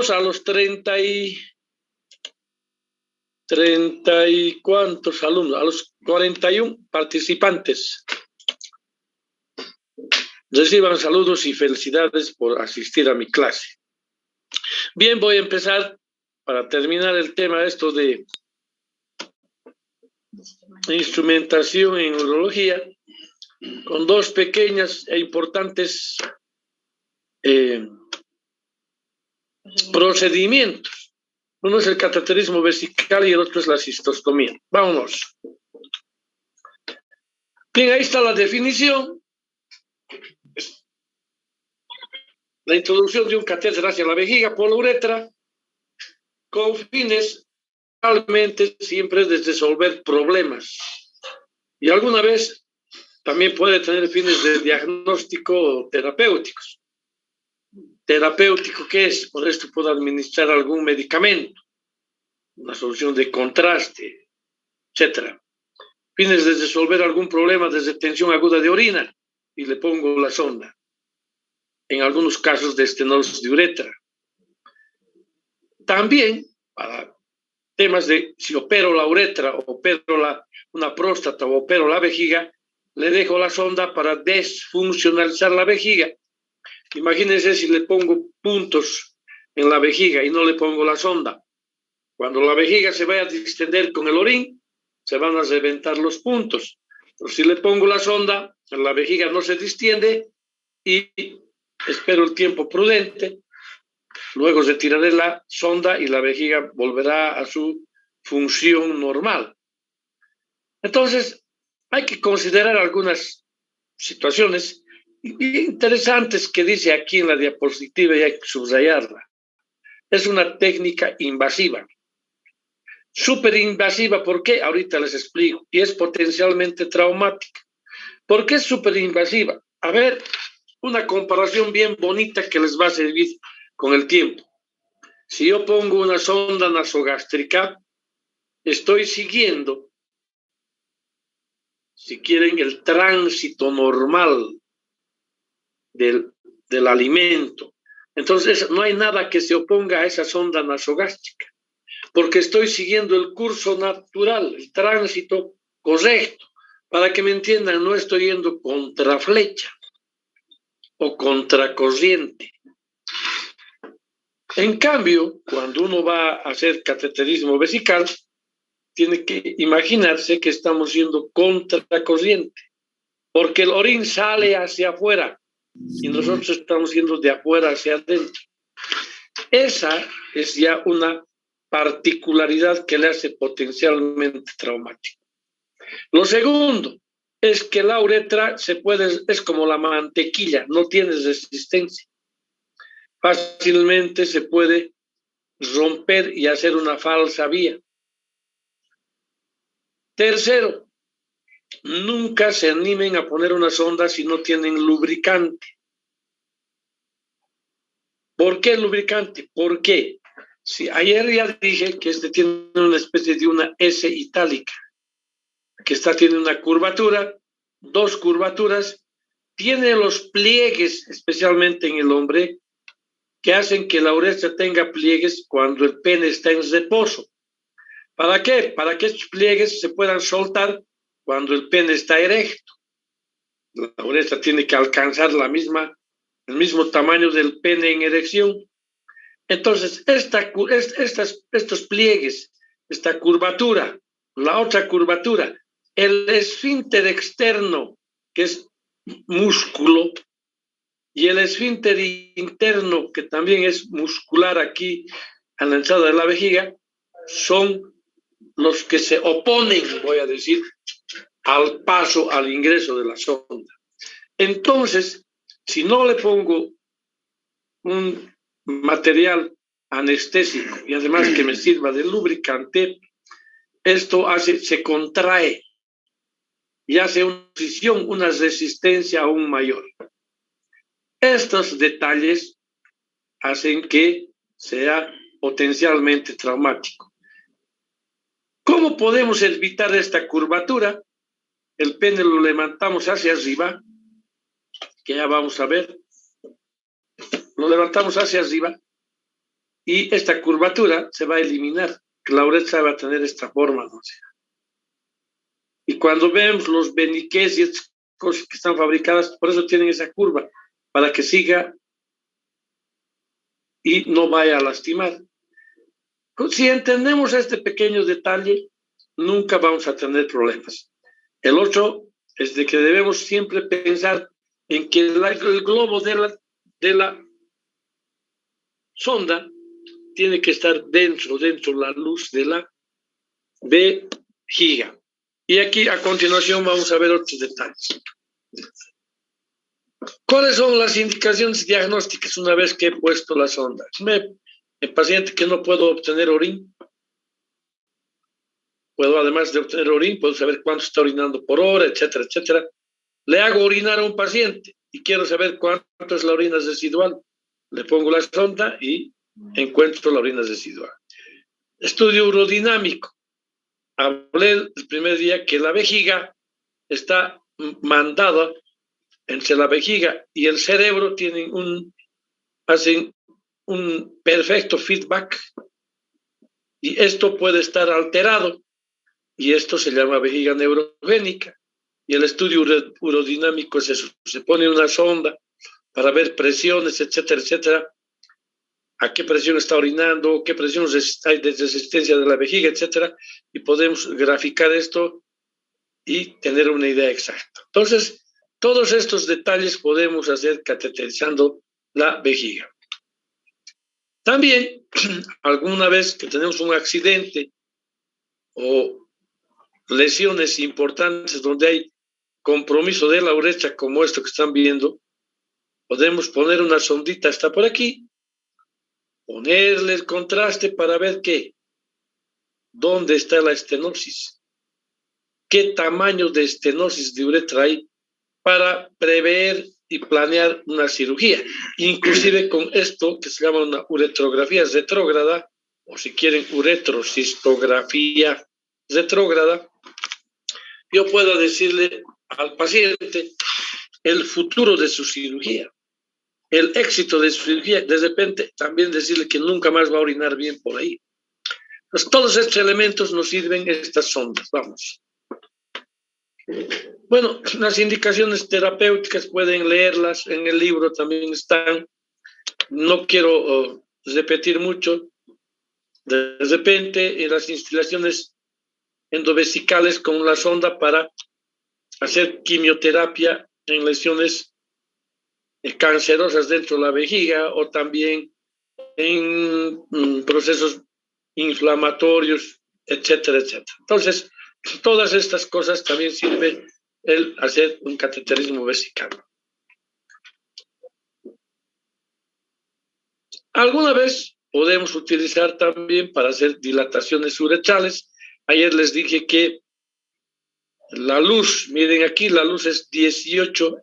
Saludos a los 30 y cuántos alumnos, a los 41 participantes. Reciban saludos y felicidades por asistir a mi clase. Bien, voy a empezar para terminar el tema esto de instrumentación en urología con dos pequeñas e importantes procedimientos. Uno es el cateterismo vesical y el otro es la cistostomía. Vámonos. Bien, ahí está la definición. La introducción de un catéter hacia la vejiga por la uretra con fines realmente siempre de resolver problemas. Y alguna vez también puede tener fines de diagnóstico terapéuticos. Terapéutico, ¿qué es? Por esto puedo administrar algún medicamento, una solución de contraste, etc. Fines de resolver algún problema de retención aguda de orina y le pongo la sonda. En algunos casos de estenosis de uretra. También para temas de si opero la uretra, o opero una próstata o opero la vejiga, le dejo la sonda para desfuncionalizar la vejiga. Imagínense si le pongo puntos en la vejiga y no le pongo la sonda. Cuando la vejiga se vaya a distender con el orín, se van a reventar los puntos. Pero si le pongo la sonda, la vejiga no se distiende y espero el tiempo prudente. Luego retiraré la sonda y la vejiga volverá a su función normal. Entonces, hay que considerar algunas situaciones interesantes que dice aquí en la diapositiva y hay que subrayarla. Es una técnica invasiva. Súper invasiva, ¿por qué? Ahorita les explico. Y es potencialmente traumática. ¿Por qué es súper invasiva? A ver, una comparación bien bonita que les va a servir con el tiempo. Si yo pongo una sonda nasogástrica, estoy siguiendo, si quieren, el tránsito normal del alimento. Entonces, no hay nada que se oponga a esa sonda nasogástrica, porque estoy siguiendo el curso natural, el tránsito correcto. Para que me entiendan, no estoy yendo contra flecha o contra corriente. En cambio, cuando uno va a hacer cateterismo vesical, tiene que imaginarse que estamos yendo contra corriente, porque el orín sale hacia afuera y nosotros estamos yendo de afuera hacia adentro. Esa es ya una particularidad que le hace potencialmente traumático. Lo segundo es que la uretra es como la mantequilla, no tiene resistencia. Fácilmente se puede romper y hacer una falsa vía. Tercero, nunca se animen a poner una sonda si no tienen lubricante. ¿Por qué lubricante? ¿Por qué? Si ayer ya dije que este tiene una especie de una S itálica, que tiene una curvatura, dos curvaturas, tiene los pliegues, especialmente en el hombre, que hacen que la uretra tenga pliegues cuando el pene está en reposo. ¿Para qué? Para que estos pliegues se puedan soltar cuando el pene está erecto. La uretra tiene que alcanzar el mismo tamaño del pene en erección. Entonces, estos pliegues, esta curvatura, la otra curvatura, el esfínter externo, que es músculo, y el esfínter interno, que también es muscular aquí a la entrada de la vejiga, son los que se oponen, voy a decir, al paso, al ingreso de la sonda. Entonces, si no le pongo un material anestésico y además que me sirva de lubricante, esto se contrae y hace una resistencia aún mayor. Estos detalles hacen que sea potencialmente traumático. ¿Cómo podemos evitar esta curvatura? El pene lo levantamos hacia arriba, que ya vamos a ver. Lo levantamos hacia arriba y esta curvatura se va a eliminar, que la uretra va a tener esta forma, ¿no? Y cuando vemos los beniqués y estas cosas que están fabricadas, por eso tienen esa curva, para que siga y no vaya a lastimar. Si entendemos este pequeño detalle, nunca vamos a tener problemas. El otro es de que debemos siempre pensar en que el globo de la sonda tiene que estar dentro de la luz de la vejiga. Y aquí a continuación vamos a ver otros detalles. ¿Cuáles son las indicaciones diagnósticas una vez que he puesto la sonda? El paciente que no puedo obtener orín, puedo además de obtener orín, puedo saber cuánto está orinando por hora, etcétera, etcétera. Le hago orinar a un paciente y quiero saber cuánto es la orina residual. Le pongo la sonda y encuentro la orina residual. Estudio urodinámico. Hablé el primer día que la vejiga está mandada entre la vejiga y el cerebro, hacen un perfecto feedback y esto puede estar alterado y esto se llama vejiga neurogénica. Y el estudio urodinámico es eso, se pone una sonda para ver presiones, etcétera, etcétera, a qué presión está orinando, qué presión hay de resistencia de la vejiga, etcétera, y podemos graficar esto y tener una idea exacta. Entonces, todos estos detalles podemos hacer cateterizando la vejiga. También, alguna vez que tenemos un accidente o lesiones importantes donde hay compromiso de la uretra, como esto que están viendo, podemos poner una sondita hasta por aquí, ponerle el contraste para ver dónde está la estenosis, qué tamaño de estenosis de uretra hay para prever y planear una cirugía. Inclusive con esto que se llama una uretrografía retrógrada, o si quieren uretrocistografía retrógrada, yo puedo decirle al paciente el futuro de su cirugía, el éxito de su cirugía, de repente también decirle que nunca más va a orinar bien por ahí. Entonces, todos estos elementos nos sirven estas sondas. Vamos. Bueno, las indicaciones terapéuticas pueden leerlas, en el libro también están. No quiero repetir mucho. De repente, en las instalaciones endovesicales con la sonda para hacer quimioterapia en lesiones cancerosas dentro de la vejiga o también en procesos inflamatorios, etcétera, etcétera. Entonces, todas estas cosas también sirven el hacer un cateterismo vesical. Alguna vez podemos utilizar también para hacer dilataciones uretrales. Ayer les dije que la luz, miren aquí, la luz es 18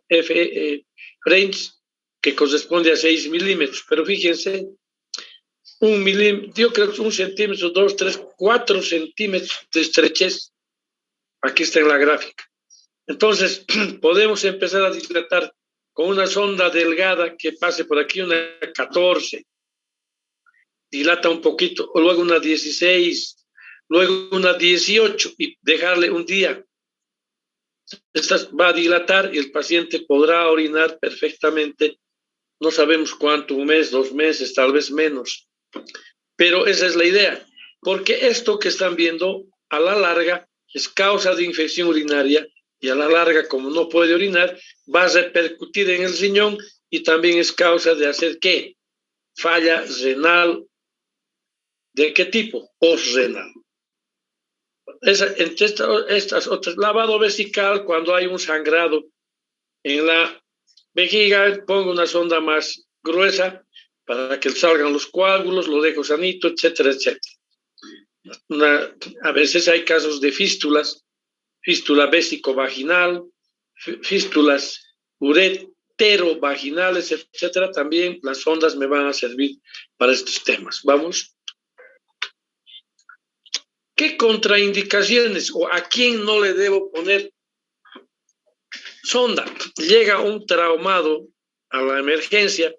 frames, que corresponde a 6 milímetros, pero fíjense, un milímetro, yo creo que 1 centímetro, 2, 3, 4 centímetros de estrechez. Aquí está en la gráfica. Entonces, podemos empezar a dilatar con una sonda delgada que pase por aquí, una 14, dilata un poquito, o luego una 16, luego una 18 y dejarle un día. Esta va a dilatar y el paciente podrá orinar perfectamente. No sabemos cuánto, 1 mes, 2 meses, tal vez menos. Pero esa es la idea, porque esto que están viendo a la larga es causa de infección urinaria y a la larga, como no puede orinar, va a repercutir en el riñón y también es causa de hacer ¿qué? Falla renal. ¿De qué tipo? Postrenal. Entre estas otras, lavado vesical, cuando hay un sangrado en la vejiga, pongo una sonda más gruesa para que salgan los coágulos, lo dejo sanito, etcétera, etcétera. A veces hay casos de fístulas, fístula vésico-vaginal, fístulas ureterovaginales, etcétera. También las sondas me van a servir para estos temas. Vamos. ¿Qué contraindicaciones o a quién no le debo poner sonda? Llega un traumado a la emergencia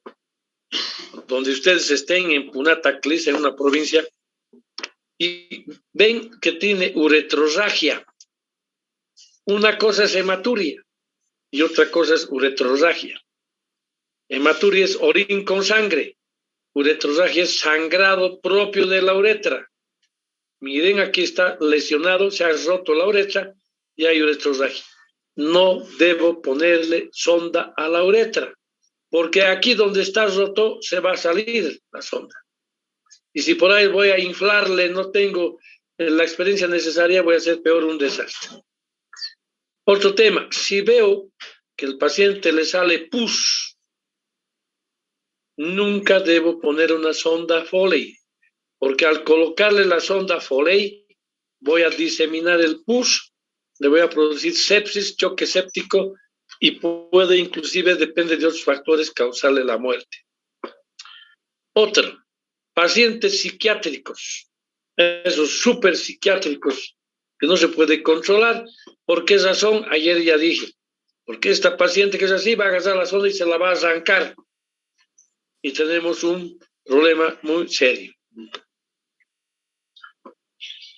donde ustedes estén en Punataclis, en una provincia, y ven que tiene uretrorragia. Una cosa es hematuria y otra cosa es uretrorragia. Hematuria es orín con sangre. Uretrorragia es sangrado propio de la uretra. Miren, aquí está lesionado, se ha roto la uretra y hay uretrorragia. No debo ponerle sonda a la uretra, porque aquí donde está roto se va a salir la sonda. Y si por ahí voy a inflarle, no tengo la experiencia necesaria, voy a hacer peor un desastre. Otro tema, si veo que el paciente le sale pus, nunca debo poner una sonda Foley, porque al colocarle la sonda Foley voy a diseminar el pus, le voy a producir sepsis, choque séptico y puede inclusive, depende de otros factores, causarle la muerte. Otro, pacientes psiquiátricos, esos súper psiquiátricos que no se puede controlar. ¿Por qué razón? Ayer ya dije, porque esta paciente que es así va a agarrar la sonda y se la va a arrancar. Y tenemos un problema muy serio.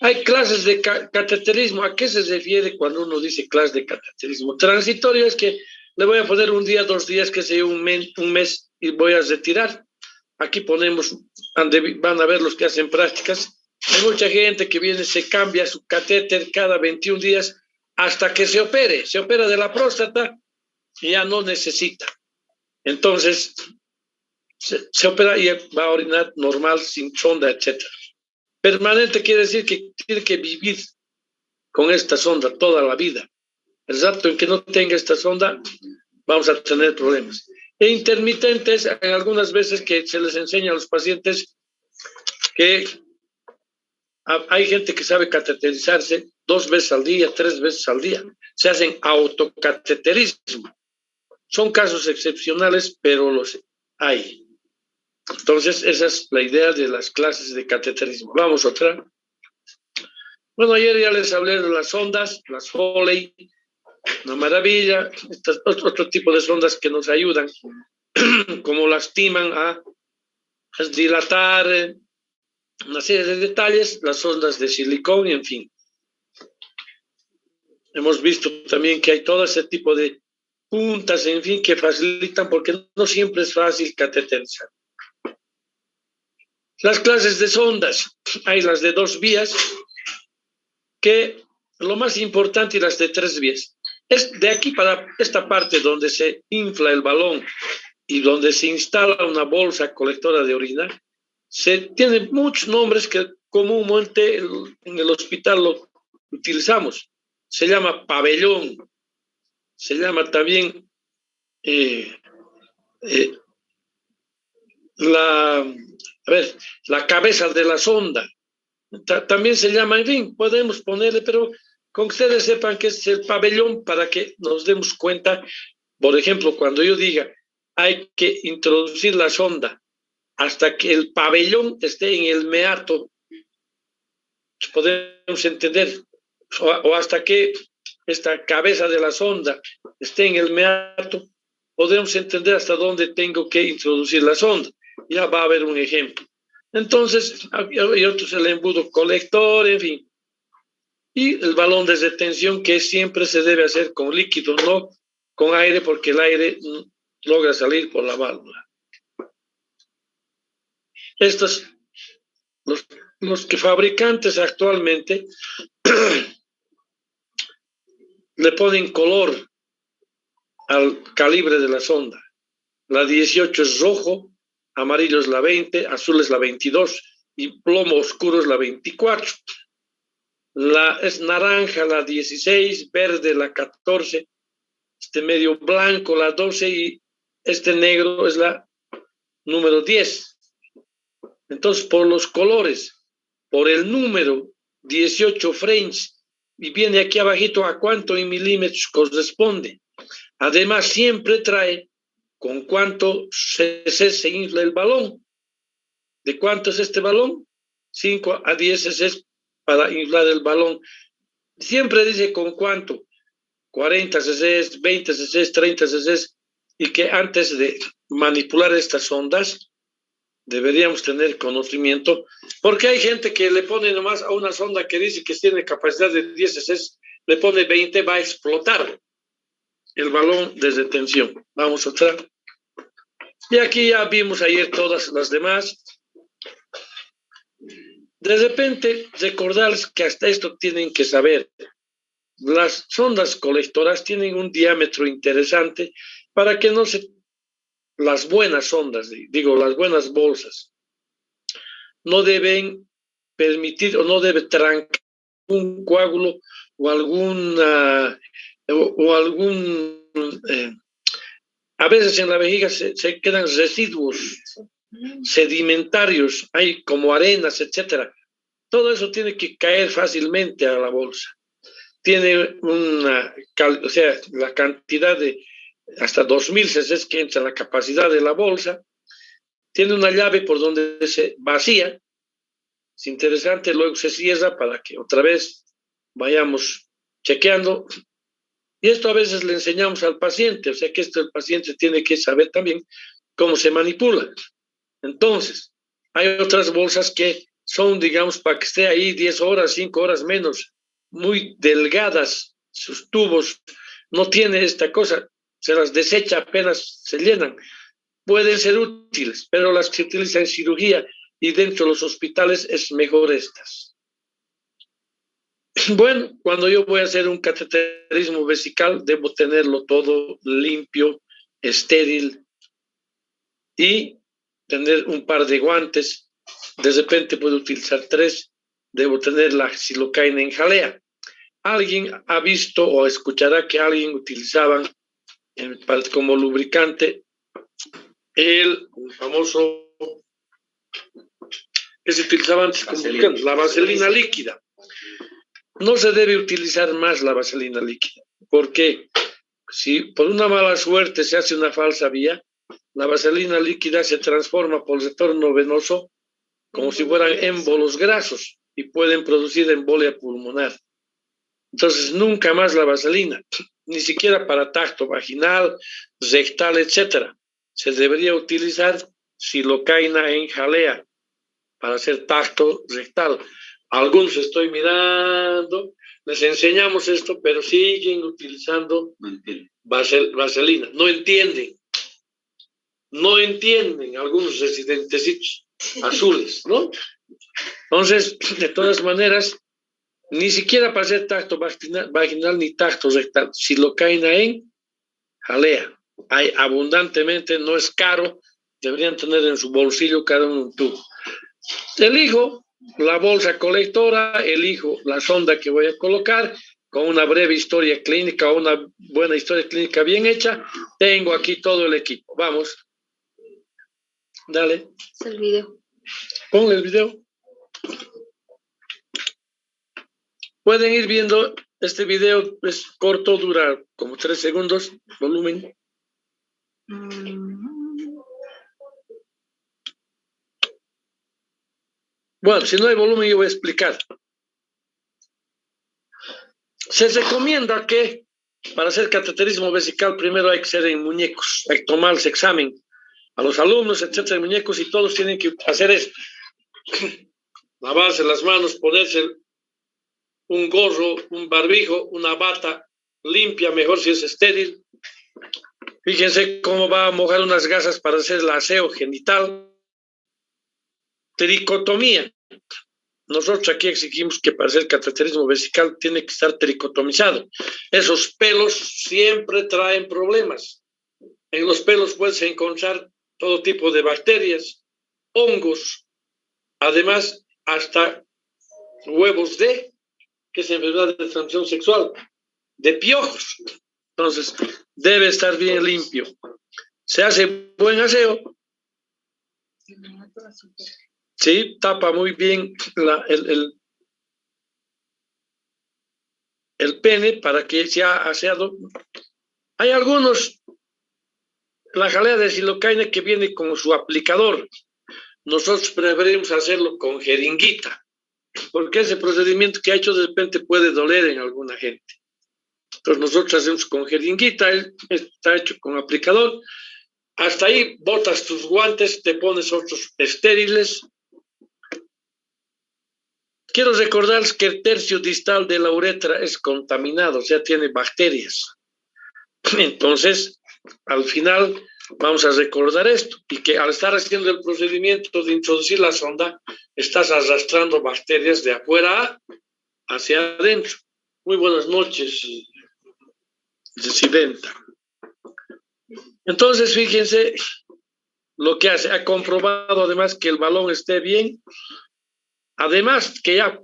Hay clases de cateterismo. ¿A qué se refiere cuando uno dice clase de cateterismo? Transitorio es que le voy a poner un día, 2 días, que sea un mes y voy a retirar. Aquí ponemos, van a ver los que hacen prácticas. Hay mucha gente que viene, se cambia su catéter cada 21 días hasta que se opere. Se opera de la próstata y ya no necesita. Entonces, se opera y va a orinar normal, sin sonda, etc. Permanente quiere decir que tiene que vivir con esta sonda toda la vida. El rato en que no tenga esta sonda, vamos a tener problemas. E intermitentes, en algunas veces que se les enseña a los pacientes que hay gente que sabe cateterizarse 2 veces al día, 3 veces al día. Se hacen autocateterismo. Son casos excepcionales, pero los hay. Entonces, esa es la idea de las clases de cateterismo. Vamos otra. Bueno, ayer ya les hablé de las sondas, las Foley, una maravilla. Otro tipo de sondas que nos ayudan, como lastiman a dilatar una serie de detalles, las sondas de silicón, en fin. Hemos visto también que hay todo ese tipo de puntas, en fin, que facilitan, porque no siempre es fácil cateterizar. Las clases de sondas, hay las de 2 vías, que lo más importante, y las de 3 vías. Es de aquí para esta parte donde se infla el balón y donde se instala una bolsa colectora de orina, se tienen muchos nombres que comúnmente en el hospital lo utilizamos. Se llama pabellón, se llama también la cabeza de la sonda. También se llama, en fin, podemos ponerle, pero con que ustedes sepan que es el pabellón para que nos demos cuenta. Por ejemplo, cuando yo diga, hay que introducir la sonda hasta que el pabellón esté en el meato, podemos entender, o hasta que esta cabeza de la sonda esté en el meato, podemos entender hasta dónde tengo que introducir la sonda. Ya va a haber un ejemplo. Entonces, hay otros, el embudo colector, en fin. Y el balón de retención, que siempre se debe hacer con líquido, no con aire, porque el aire logra salir por la válvula. Estos, los que fabricantes actualmente le ponen color al calibre de la sonda. La 18 es rojo, amarillo es la 20, azul es la 22 y plomo oscuro es la 24. Es naranja la 16, verde la 14, este medio blanco la 12 y este negro es la número 10. Entonces, por los colores, por el número 18 French, y viene aquí abajito a cuánto en milímetros corresponde. Además, siempre trae con cuánto cc se infla el balón. ¿De cuánto es este balón? 5 a 10 cc para inflar el balón. Siempre dice con cuánto. 40 cc, 20 cc, 30 cc. y que antes de manipular estas sondas deberíamos tener conocimiento, porque hay gente que le pone nomás a una sonda que dice que tiene capacidad de 10 cc, le pone 20, va a explotar el balón de detención. Vamos a otra. Y aquí ya vimos ayer todas las demás. De repente, recordarles que hasta esto tienen que saber. Las sondas colectoras tienen un diámetro interesante para que no se... Las buenas sondas, digo, las buenas bolsas, no deben permitir o no debe trancar un coágulo o algún a veces en la vejiga se quedan residuos sedimentarios, hay como arenas, etcétera. Todo eso tiene que caer fácilmente a la bolsa. Tiene o sea, la cantidad de hasta 2000 cc que entra la capacidad de la bolsa. Tiene una llave por donde se vacía. Es interesante, luego se cierra para que otra vez vayamos chequeando. Y esto a veces le enseñamos al paciente, o sea que esto el paciente tiene que saber también cómo se manipula. Entonces, hay otras bolsas que son, digamos, para que esté ahí 10 horas, 5 horas menos, muy delgadas, sus tubos, no tiene esta cosa, se las desecha apenas se llenan. Pueden ser útiles, pero las que se utilizan en cirugía y dentro de los hospitales es mejor estas. Bueno, cuando yo voy a hacer un cateterismo vesical, debo tenerlo todo limpio, estéril y tener un par de guantes. De repente puedo utilizar 3. Debo tener la xilocaína en jalea. Alguien ha visto o escuchará que alguien utilizaba como lubricante el famoso que se utilizaba antes como la vaselina líquida. No se debe utilizar más la vaselina líquida, porque si por una mala suerte se hace una falsa vía, la vaselina líquida se transforma por el retorno venoso como si fueran émbolos grasos y pueden producir embolia pulmonar. Entonces, nunca más la vaselina, ni siquiera para tacto vaginal, rectal, etc. Se debería utilizar xilocaína en jalea para hacer tacto rectal. Algunos estoy mirando, les enseñamos esto, pero siguen utilizando vaselina. No entienden algunos residentes azules, ¿no? Entonces, de todas maneras, ni siquiera para hacer tacto vaginal ni tacto rectal, xilocaína en jalea. Hay abundantemente, no es caro, deberían tener en su bolsillo cada uno un tubo. Elijo la bolsa colectora, elijo la sonda que voy a colocar con una breve historia clínica o una buena historia clínica bien hecha. Tengo aquí todo el equipo. Vamos. Dale. Es el video. Ponle el video. Pueden ir viendo, este video es corto, dura como 3 segundos, volumen. Bueno, si no hay volumen, yo voy a explicar. Se recomienda que para hacer cateterismo vesical primero hay que ser en muñecos, hay que tomarse examen a los alumnos, etcétera, muñecos, y todos tienen que hacer eso. Lavarse las manos, ponerse un gorro, un barbijo, una bata limpia, mejor si es estéril. Fíjense cómo va a mojar unas gasas para hacer el aseo genital. Tricotomía. Nosotros aquí exigimos que para hacer cateterismo vesical tiene que estar tricotomizado. Esos pelos siempre traen problemas. En los pelos puedes encontrar todo tipo de bacterias, hongos, además hasta huevos que es enfermedad de transmisión sexual, de piojos. Entonces, debe estar bien limpio. Se hace buen aseo. Sí, tapa muy bien el pene para que sea aseado. Hay algunos, la jalea de xilocaína que viene con su aplicador. Nosotros preferimos hacerlo con jeringuita, porque ese procedimiento que ha hecho de repente puede doler en alguna gente. Entonces nosotros hacemos con jeringuita, está hecho con aplicador. Hasta ahí botas tus guantes, te pones otros estériles. Quiero recordarles que el tercio distal de la uretra es contaminado, o sea, tiene bacterias. Entonces, al final vamos a recordar esto, y que al estar haciendo el procedimiento de introducir la sonda, estás arrastrando bacterias de afuera hacia adentro. Muy buenas noches, residenta. Entonces, fíjense lo que hace. Ha comprobado además que el balón esté bien. Además, que ya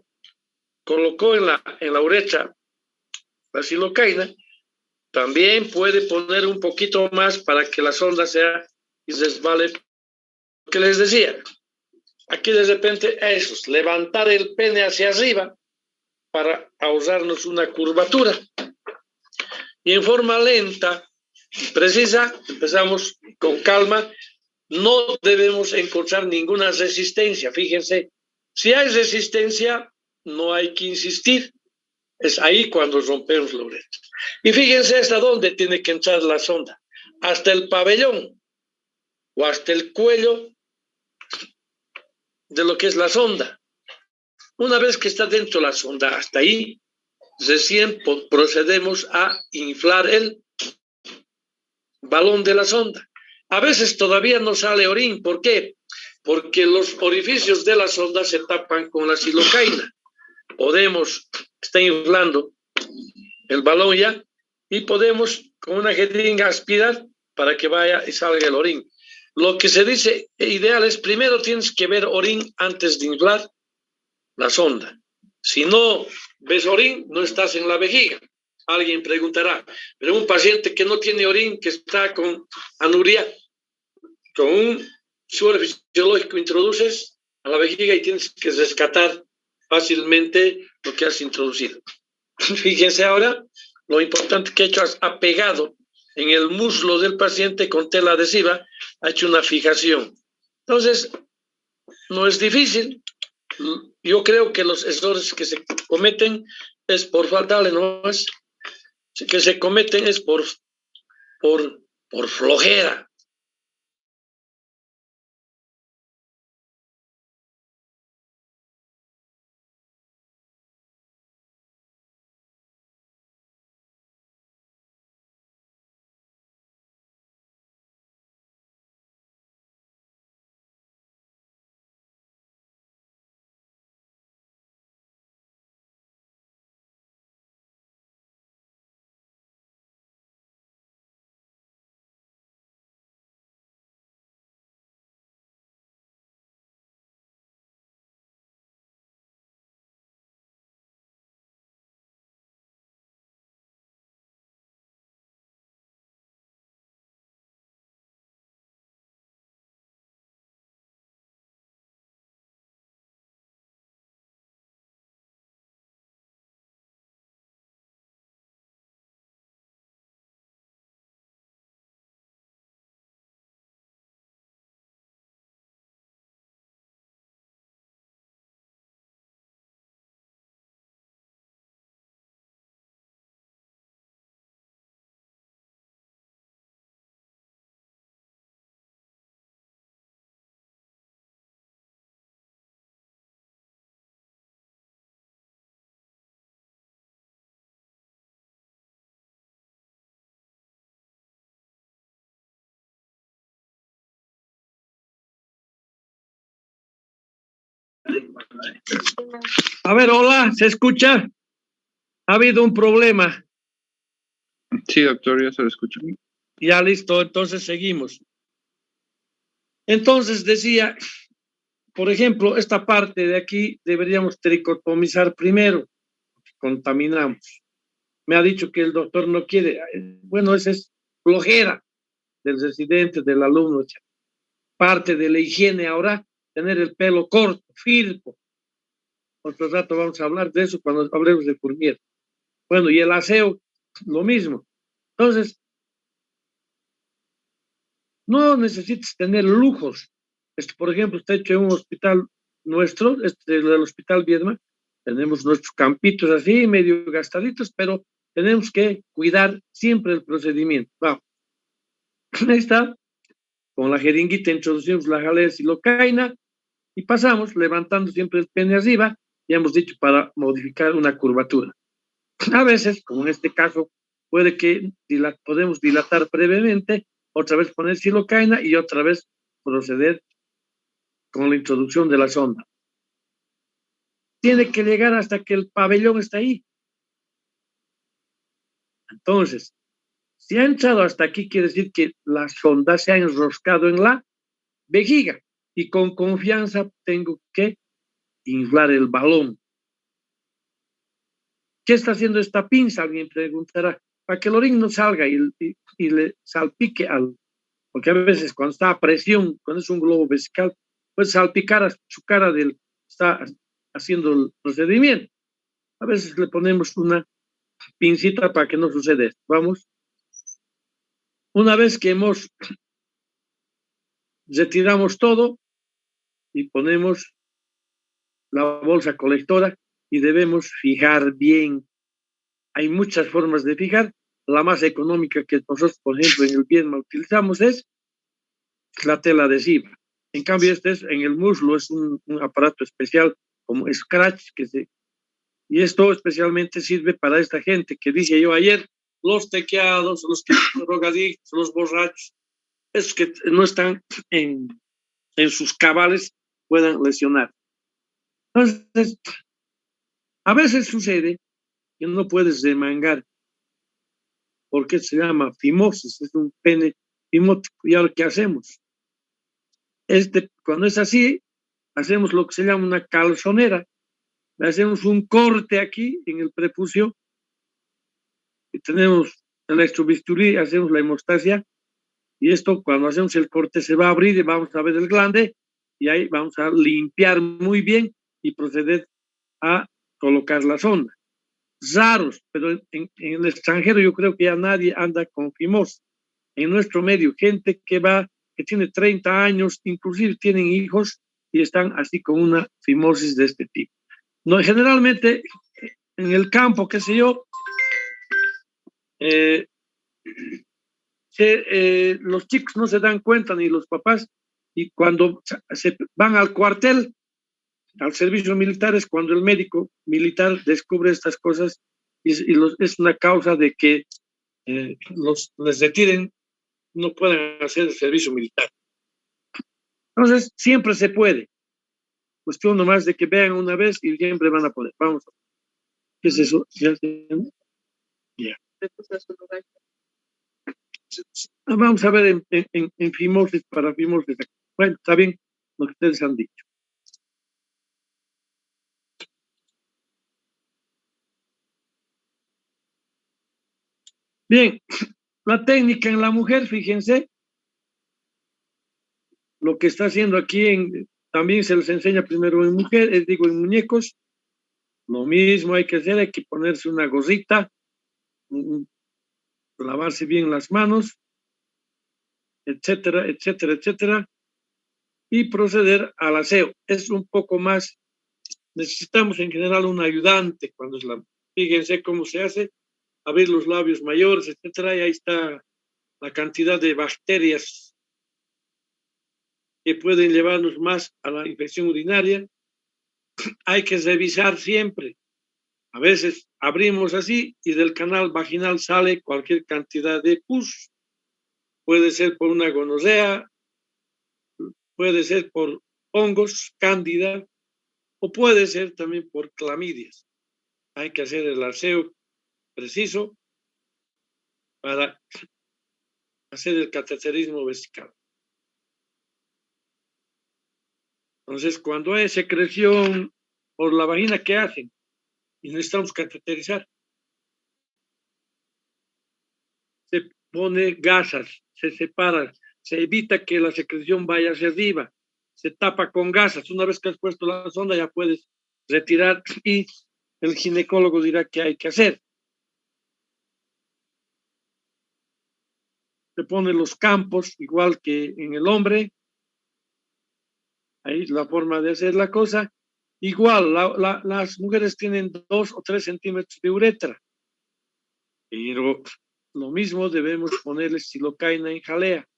colocó en la uretra la silocaína, también puede poner un poquito más para que la sonda sea y resbale. Lo que les decía, aquí de repente eso es levantar el pene hacia arriba para ahorrarnos una curvatura. Y en forma lenta y precisa, empezamos con calma. No debemos encontrar ninguna resistencia. Fíjense, si hay resistencia, no hay que insistir. Es ahí cuando rompemos la uretra. Y fíjense hasta dónde tiene que entrar la sonda. Hasta el pabellón o hasta el cuello de lo que es la sonda. Una vez que está dentro la sonda, hasta ahí, recién procedemos a inflar el balón de la sonda. A veces todavía no sale orín. ¿Por qué? Porque los orificios de la sonda se tapan con la silocaína. Está inflando el balón ya, y podemos con una jeringa aspirar para que vaya y salga el orín. Lo que se dice ideal es primero tienes que ver orín antes de inflar la sonda. Si no ves orín, no estás en la vejiga. Alguien preguntará, pero un paciente que no tiene orín, que está con anuria, con un suero fisiológico introduces a la vejiga y tienes que rescatar fácilmente lo que has introducido. Fíjense ahora, lo importante que ha hecho, ha pegado en el muslo del paciente con tela adhesiva, ha hecho una fijación. Entonces, no es difícil. Yo creo que los errores que se cometen es por falta, no es que se cometen es por flojera. A ver, hola, ¿se escucha? Ha habido un problema. Sí, doctor, ya se lo escucho. Ya listo, entonces seguimos. Entonces decía, por ejemplo, esta parte de aquí deberíamos tricotomizar primero, contaminamos. Me ha dicho que el doctor no quiere. Bueno, esa es flojera del residente, del alumno. Parte de la higiene ahora, tener el pelo corto, firme. Otro rato vamos a hablar de eso cuando hablemos de Fournier. Bueno, y el aseo, lo mismo. Entonces, no necesitas tener lujos. Por ejemplo, está hecho en un hospital nuestro, del Hospital Viedma, tenemos nuestros campitos así, medio gastaditos, pero tenemos que cuidar siempre el procedimiento. Vamos. Ahí está. Con la jeringuita introducimos la jalea silocaina y pasamos levantando siempre el pene arriba, ya hemos dicho, para modificar una curvatura. A veces, como en este caso, puede que podemos dilatar brevemente, otra vez poner silocaina y otra vez proceder con la introducción de la sonda. Tiene que llegar hasta que el pabellón está ahí. Entonces, si ha entrado hasta aquí, quiere decir que la sonda se ha enroscado en la vejiga y con confianza tengo que inflar el balón. ¿Qué está haciendo esta pinza? Alguien preguntará. Para que el orín no salga y le salpique porque a veces cuando está a presión, cuando es un globo vesical, puede salpicar a su cara está haciendo el procedimiento. A veces le ponemos una pincita para que no suceda esto. Vamos. Una vez que retiramos todo y ponemos la bolsa colectora y debemos fijar bien. Hay muchas formas de fijar. La más económica que nosotros, por ejemplo, en el Vietnam utilizamos es la tela adhesiva. En cambio, en el muslo, es un aparato especial como Scratch, y esto especialmente sirve para esta gente que dije yo ayer, los tequeados, los drogadictos, los borrachos, esos que no están en sus cabales, puedan lesionar. Entonces, a veces sucede que no puedes remangar, porque se llama fimosis, es un pene fimótico. ¿Y ahora qué hacemos? Cuando es así, hacemos lo que se llama una calzonera. Le hacemos un corte aquí en el prepucio y tenemos el electrobisturí, hacemos la hemostasia y esto cuando hacemos el corte se va a abrir y vamos a ver el glande y ahí vamos a limpiar muy bien y proceder a colocar la sonda. Raros, pero en el extranjero yo creo que ya nadie anda con fimosis. En nuestro medio, gente que tiene 30 años, inclusive tienen hijos y están así con una fimosis de este tipo. No, generalmente en el campo, qué sé yo, los chicos no se dan cuenta ni los papás y cuando se van al cuartel, al servicio militar, es cuando el médico militar descubre estas cosas y es una causa de que les retiren, no puedan hacer el servicio militar. Entonces, siempre se puede. Cuestión nomás de que vean una vez y siempre van a poder. Vamos a ver. ¿Qué es eso? ¿Ya? Vamos a ver en fimosis, para fimosis. Bueno, está bien lo que ustedes han dicho. Bien, la técnica en la mujer, fíjense, lo que está haciendo aquí también se les enseña primero en mujeres, digo en muñecos, lo mismo hay que hacer, hay que ponerse una gorrita, lavarse bien las manos, etcétera, etcétera, etcétera, y proceder al aseo. Es un poco más, necesitamos en general un ayudante cuando fíjense cómo se hace, abrir los labios mayores, etcétera, y ahí está la cantidad de bacterias que pueden llevarnos más a la infección urinaria. Hay que revisar siempre. A veces abrimos así y del canal vaginal sale cualquier cantidad de pus. Puede ser por una gonorrea, puede ser por hongos, cándida, o puede ser también por clamidias. Hay que hacer el aseo preciso para hacer el cateterismo vesical. Entonces, cuando hay secreción por la vagina, ¿qué hacen? Y necesitamos cateterizar. Se pone gasas, se separa, se evita que la secreción vaya hacia arriba, se tapa con gasas. Una vez que has puesto la sonda ya puedes retirar y el ginecólogo dirá qué hay que hacer. Se pone los campos igual que en el hombre. Ahí es la forma de hacer la cosa. Igual, las mujeres tienen 2 o 3 centímetros de uretra. Pero lo mismo debemos ponerle silocaína en jalea,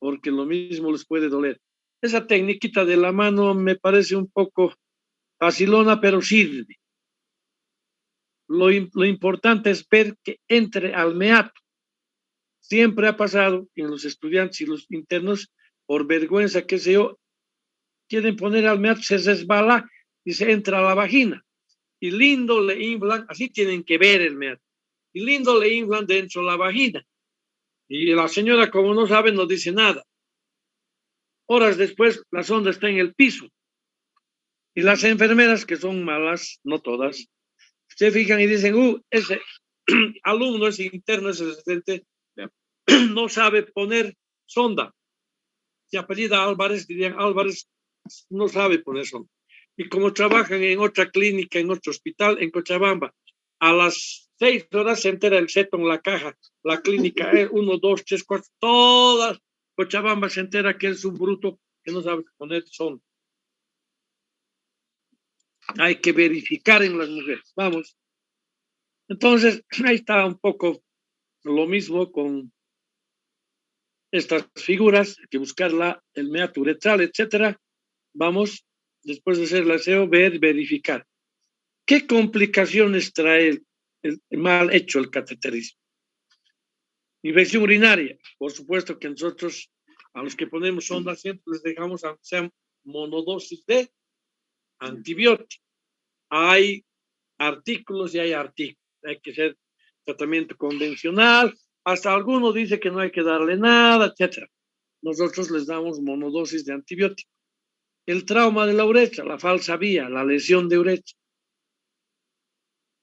porque lo mismo les puede doler. Esa tecniquita de la mano me parece un poco facilona, pero sirve. Lo importante es ver que entre al meato. Siempre ha pasado en los estudiantes y los internos, por vergüenza, qué sé yo, quieren poner al meato, se resbala y se entra a la vagina. Y lindo le inflan, así tienen que ver el meato. Y lindo le inflan dentro de la vagina. Y la señora, como no sabe, no dice nada. Horas después, la sonda está en el piso. Y las enfermeras, que son malas, no todas, se fijan y dicen, ese alumno, ese interno, ese asistente, no sabe poner sonda. Si apellida Álvarez, dirían Álvarez no sabe poner sonda. Y como trabajan en otra clínica, en otro hospital, en Cochabamba, a las 6 horas se entera el seto en la caja. La clínica es 1, 2, 3, 4, todas. Cochabamba se entera que es un bruto que no sabe poner sonda. Hay que verificar en las mujeres. Vamos. Entonces, ahí está un poco lo mismo con estas figuras, hay que buscarla, el meato uretral, etcétera. Vamos, después de hacer el aseo, verificar. ¿Qué complicaciones trae el mal hecho el cateterismo? Infección urinaria. Por supuesto que nosotros, a los que ponemos sonda, siempre les dejamos, aunque sean monodosis de antibiótico. Hay artículos y hay artículos. Hay que hacer tratamiento convencional. Hasta algunos dicen que no hay que darle nada, etcétera. Nosotros les damos monodosis de antibiótico. El trauma de la uretra, la falsa vía, la lesión de uretra.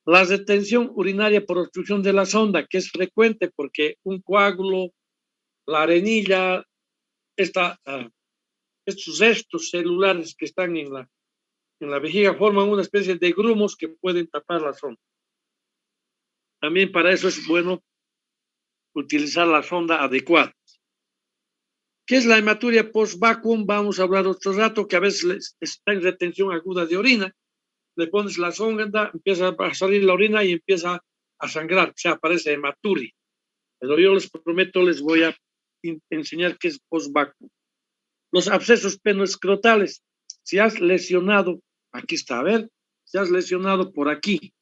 La retención urinaria por obstrucción de la sonda, que es frecuente porque un coágulo, la arenilla, estos restos celulares que están en la vejiga forman una especie de grumos que pueden tapar la sonda. También para eso es bueno utilizar la sonda adecuada. ¿Qué es la hematuria post-vacuum? Vamos a hablar otro rato, que a veces está en retención aguda de orina. Le pones la sonda, empieza a salir la orina y empieza a sangrar, o sea, aparece hematuria. Pero yo les prometo, les voy a enseñar qué es post-vacuum. Los abscesos penoescrotales. Si has lesionado, aquí está, a ver, si has lesionado por aquí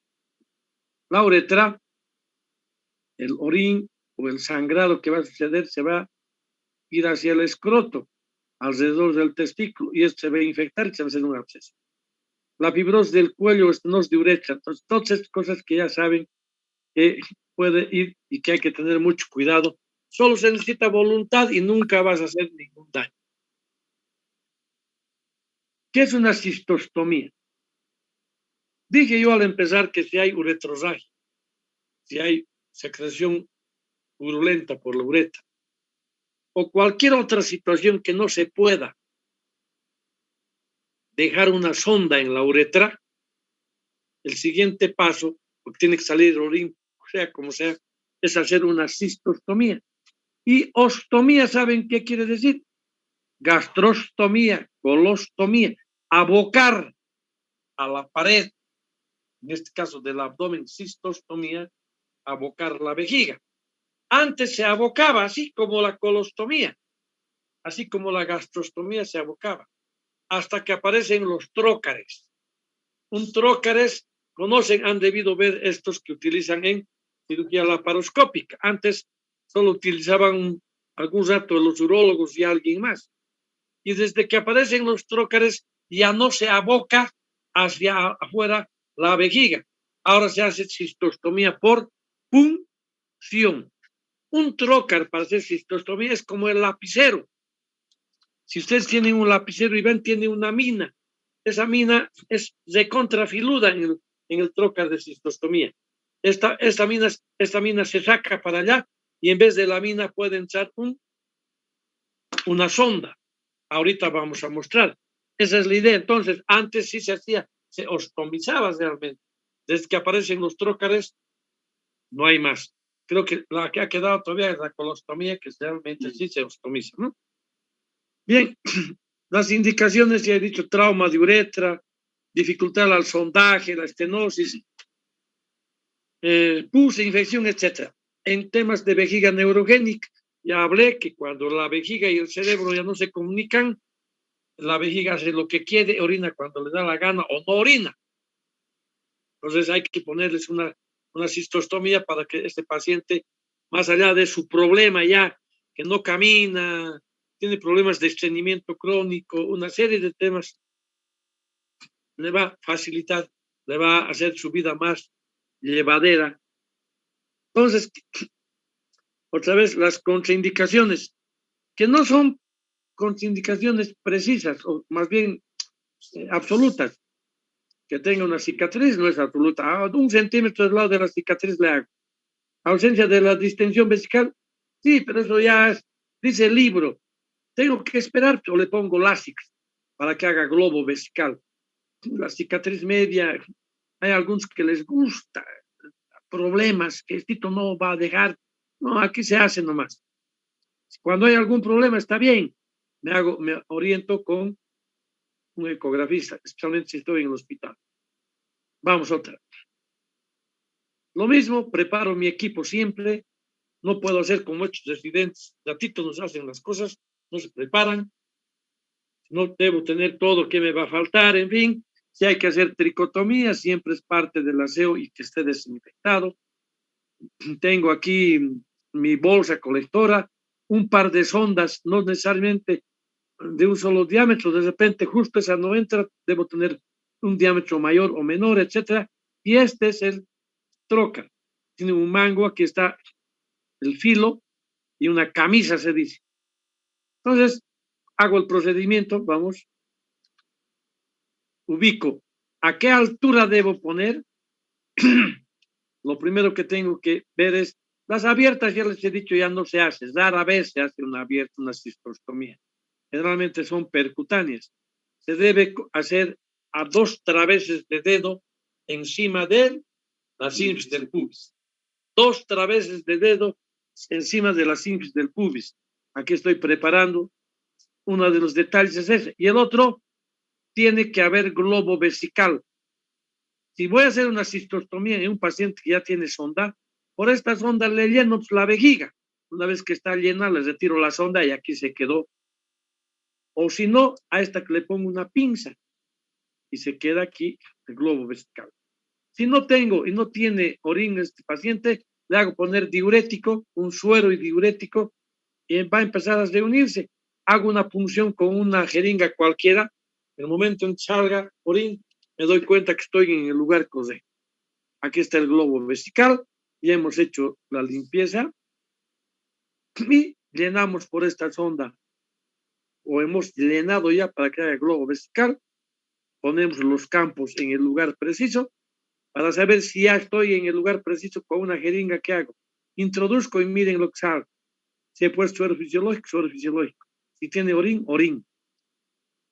la uretra, el orín o el sangrado que va a suceder se va a ir hacia el escroto, alrededor del testículo, y esto se va a infectar y se va a hacer un absceso. La fibrosis del cuello, estenos de uretra. Entonces, todas estas cosas que ya saben que puede ir y que hay que tener mucho cuidado. Solo se necesita voluntad y nunca vas a hacer ningún daño. ¿Qué es una cistostomía? Dije yo al empezar que si hay uretrorragia, si hay secreción purulenta por la uretra, o cualquier otra situación que no se pueda dejar una sonda en la uretra, el siguiente paso, porque tiene que salir orín, sea como sea, es hacer una cistostomía. Y ostomía, ¿saben qué quiere decir? Gastrostomía, colostomía, abocar a la pared, en este caso del abdomen, cistostomía, abocar la vejiga. Antes se abocaba, así como la colostomía, así como la gastrostomía se abocaba, hasta que aparecen los trócares. Un trócares, conocen, han debido ver estos que utilizan en cirugía laparoscópica. Antes solo utilizaban algún rato los urólogos y alguien más. Y desde que aparecen los trócares, ya no se aboca hacia afuera la vejiga. Ahora se hace cistostomía por punción. Un trócar para hacer cistostomía es como el lapicero. Si ustedes tienen un lapicero y ven, tiene una mina. Esa mina es recontrafiluda en el trócar de cistostomía. Esta mina se saca para allá y en vez de la mina puede entrar una sonda. Ahorita vamos a mostrar. Esa es la idea. Entonces, antes sí se hacía, se ostomizaba realmente. Desde que aparecen los trócares, no hay más. Creo que la que ha quedado todavía es la colostomía, que realmente sí se ostomiza, ¿no? Bien, las indicaciones, ya he dicho, trauma de uretra, dificultad al sondaje, la estenosis. pus, infección, etc. En temas de vejiga neurogénica, ya hablé que cuando la vejiga y el cerebro ya no se comunican, la vejiga hace lo que quiere, orina cuando le da la gana o no orina. Entonces hay que ponerles una cistostomía para que este paciente, más allá de su problema ya, que no camina, tiene problemas de estreñimiento crónico, una serie de temas, le va a facilitar, le va a hacer su vida más llevadera. Entonces, otra vez, las contraindicaciones, que no son contraindicaciones precisas, o más bien absolutas. Que tenga una cicatriz no es absoluta. A 1 centímetro del lado de la cicatriz le hago. Ausencia de la distensión vesical, sí, pero eso ya es, dice el libro. Tengo que esperar, o le pongo Lasix para que haga globo vesical. La cicatriz media, hay algunos que les gusta, problemas, que esto no va a dejar. No, aquí se hace nomás. Cuando hay algún problema, está bien. Me oriento con un ecografista, especialmente si estoy en el hospital. Vamos otra. Lo mismo, preparo mi equipo siempre. No puedo hacer como muchos residentes. Ratitos nos hacen las cosas, no se preparan. No debo tener todo que me va a faltar, en fin. Si hay que hacer tricotomía, siempre es parte del aseo y que esté desinfectado. Tengo aquí mi bolsa colectora, un par de sondas, no necesariamente de un solo diámetro, de repente justo esa no entra, debo tener un diámetro mayor o menor, etcétera. Y este es el trocar. Tiene un mango, aquí está el filo y una camisa, se dice. Entonces, hago el procedimiento, vamos, ubico a qué altura debo poner. Lo primero que tengo que ver es, las abiertas, ya les he dicho, ya no se hace, rara vez se hace una abierta, una cistostomía. Generalmente son percutáneas. Se debe hacer a 2 traveses de dedo encima de la sífilis del pubis. 2 traveses de dedo encima de la sífilis del pubis. Aquí estoy preparando. Uno de los detalles es ese. Y el otro, tiene que haber globo vesical. Si voy a hacer una cistostomía en un paciente que ya tiene sonda, por esta sonda le lleno la vejiga. Una vez que está llena, le retiro la sonda y aquí se quedó. O si no, a esta que le pongo una pinza y se queda aquí el globo vesical. Si no tengo y no tiene orina este paciente, le hago poner diurético, un suero y diurético, y va a empezar a reunirse. Hago una punción con una jeringa cualquiera. En el momento en que salga orín, me doy cuenta que estoy en el lugar correcto. Aquí está el globo vesical, ya hemos hecho la limpieza y llenamos por esta sonda, o hemos llenado ya para que haya globo vesical. Ponemos los campos en el lugar preciso para saber si ya estoy en el lugar preciso con una jeringa que hago. Introduzco y miren lo que sale. Si he puesto suero fisiológico, suero fisiológico. Si tiene orín, orín.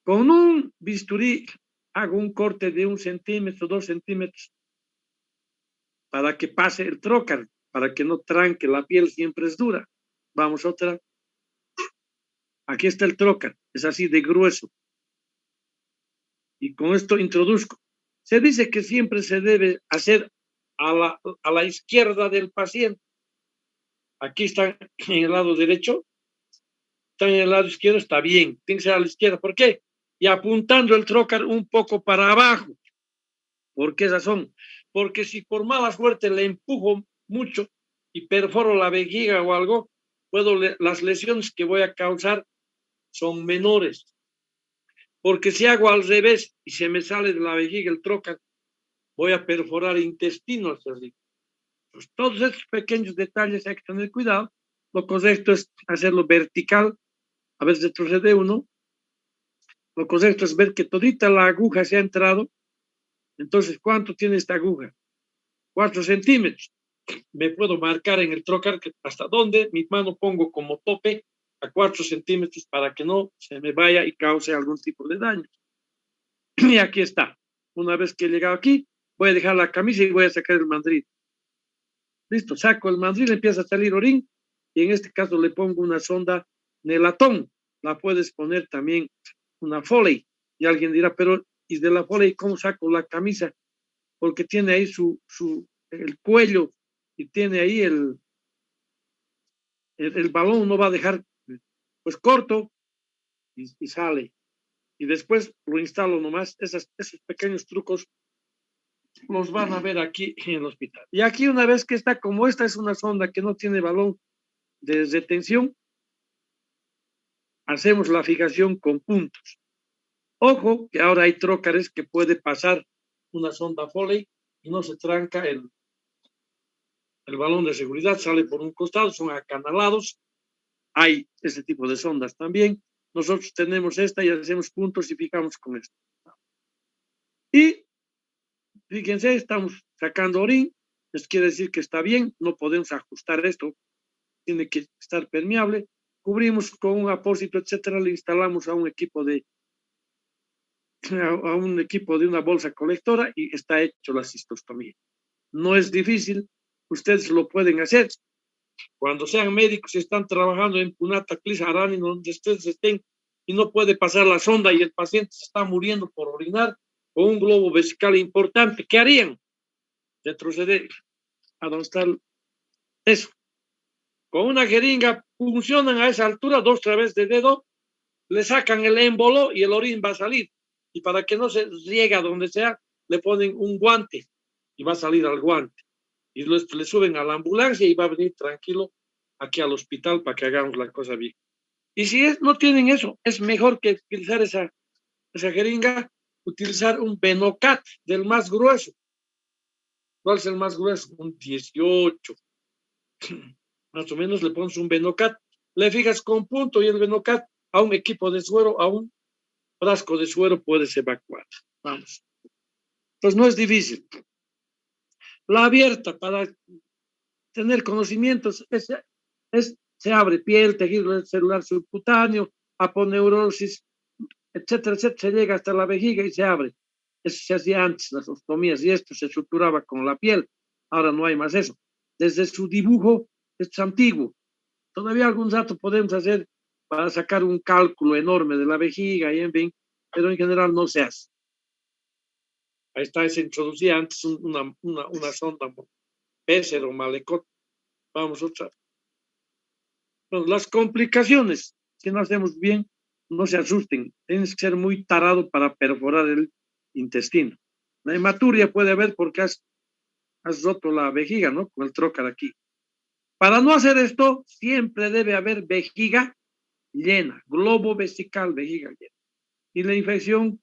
Con un bisturí hago un corte de 1 centímetro, 2 centímetros, para que pase el trocar, para que no tranque, la piel siempre es dura. Vamos otra. Aquí está el trocar, es así de grueso. Y con esto introduzco. Se dice que siempre se debe hacer a la izquierda del paciente. Aquí está en el lado derecho, está en el lado izquierdo, está bien, tiene que ser a la izquierda. ¿Por qué? Y apuntando el trocar un poco para abajo. ¿Por qué razón? Porque si por mala suerte le empujo mucho y perforo la vejiga o algo, las lesiones que voy a causar son menores. Porque si hago al revés y se me sale de la vejiga el trocar, voy a perforar intestinos. Pues todos estos pequeños detalles hay que tener cuidado. Lo correcto es hacerlo vertical, a veces retrocede uno. Lo correcto es ver que todita la aguja se ha entrado. Entonces, ¿cuánto tiene esta aguja? 4 centímetros. Me puedo marcar en el trocar hasta dónde mi mano pongo como tope a 4 centímetros para que no se me vaya y cause algún tipo de daño. Y aquí está. Una vez que he llegado aquí, voy a dejar la camisa y voy a sacar el mandril. Listo, saco el mandril, empieza a salir orín y en este caso le pongo una sonda Nelatón. La puedes poner también una Foley. Y alguien dirá, pero ¿y de la Foley cómo saco la camisa? Porque tiene ahí su el cuello y tiene ahí el balón, no va a dejar pues corto y sale. Y después lo instalo nomás. Esos pequeños trucos los van a ver aquí en el hospital. Y aquí una vez que está, como esta es una sonda que no tiene balón de retención, hacemos la fijación con puntos. Ojo, que ahora hay trócares que puede pasar una sonda Foley y no se tranca el balón de seguridad, sale por un costado, son acanalados. Hay este tipo de sondas también. Nosotros tenemos esta y hacemos puntos y fijamos con esto. Y fíjense, estamos sacando orín, eso quiere decir que está bien, no podemos ajustar esto, tiene que estar permeable, cubrimos con un apósito, etcétera, le instalamos a un equipo de una bolsa colectora y está hecho la cistostomía. No es difícil, ustedes lo pueden hacer. Cuando sean médicos y están trabajando en Punata, Clis, Arani, donde ustedes estén, y no puede pasar la sonda y el paciente se está muriendo por orinar con un globo vesical importante, ¿qué harían? Retroceder a donde está eso. Con una jeringa funcionan a esa altura, 2 través de dedo, le sacan el émbolo y el orín va a salir. Y para que no se riegue a donde sea, le ponen un guante y va a salir al guante. Y le suben a la ambulancia y va a venir tranquilo aquí al hospital para que hagamos la cosa bien. Y si no tienen eso, es mejor que utilizar esa jeringa, utilizar un Benocat del más grueso. ¿Cuál es el más grueso? Un 18. Más o menos le pones un Benocat, le fijas con punto y el Benocat a un equipo de suero, a un frasco de suero puedes evacuar. Vamos. Entonces no es difícil. La abierta para tener conocimientos se abre piel, tejido celular subcutáneo, aponeurosis, etcétera, etcétera, se llega hasta la vejiga y se abre. Eso se hacía antes, las ostomías, y esto se suturaba con la piel. Ahora no hay más eso. Desde su dibujo, esto es antiguo. Todavía algún rato podemos hacer para sacar un cálculo enorme de la vejiga y en fin, pero en general no se hace. Ahí está, se introducía antes una sonda Pesser o Malecot. Vamos otra. Bueno, las complicaciones, si no hacemos bien, no se asusten. Tienes que ser muy tarado para perforar el intestino. La hematuria puede haber porque has roto la vejiga, ¿no? Con el trócar aquí. Para no hacer esto, siempre debe haber vejiga llena, globo vesical, vejiga llena. Y la infección,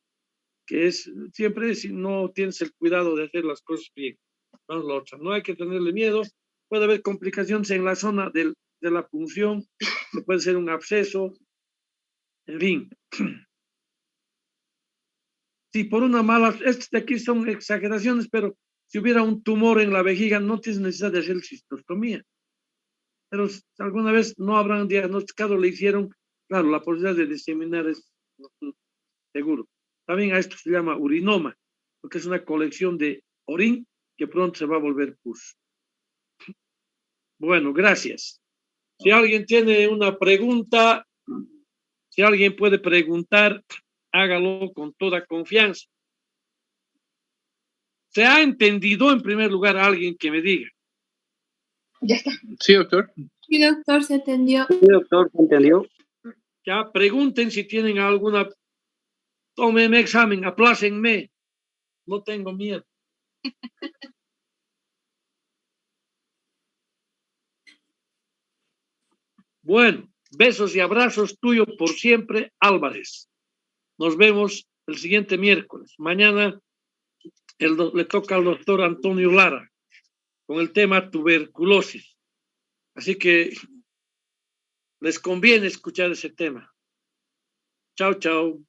que es siempre si no tienes el cuidado de hacer las cosas bien. Vamos a la otra. No hay que tenerle miedo. Puede haber complicaciones en la zona de la punción, que puede ser un absceso, en fin. Si por una mala, estas de aquí son exageraciones, pero si hubiera un tumor en la vejiga, no tienes necesidad de hacer cistostomía. Pero si alguna vez no habrán diagnosticado, le hicieron, claro, la posibilidad de diseminar es seguro. También a esto se llama urinoma, porque es una colección de orín que pronto se va a volver pus. Bueno, gracias. Si alguien tiene una pregunta, si alguien puede preguntar, hágalo con toda confianza. ¿Se ha entendido en primer lugar a alguien que me diga? Ya está. Sí, doctor. Sí, doctor, se entendió. Sí, doctor, ¿se entendió? Ya pregunten si tienen alguna. Tómenme examen, aplácenme. No tengo miedo. Bueno, besos y abrazos tuyo por siempre, Álvarez. Nos vemos el siguiente miércoles. Mañana le toca al doctor Antonio Lara con el tema tuberculosis. Así que les conviene escuchar ese tema. Chao, chao.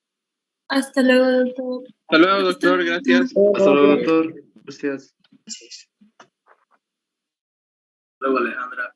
Hasta luego, doctor. Hasta luego, doctor. Gracias. Hasta luego, doctor. Gracias. Luego, Alejandra.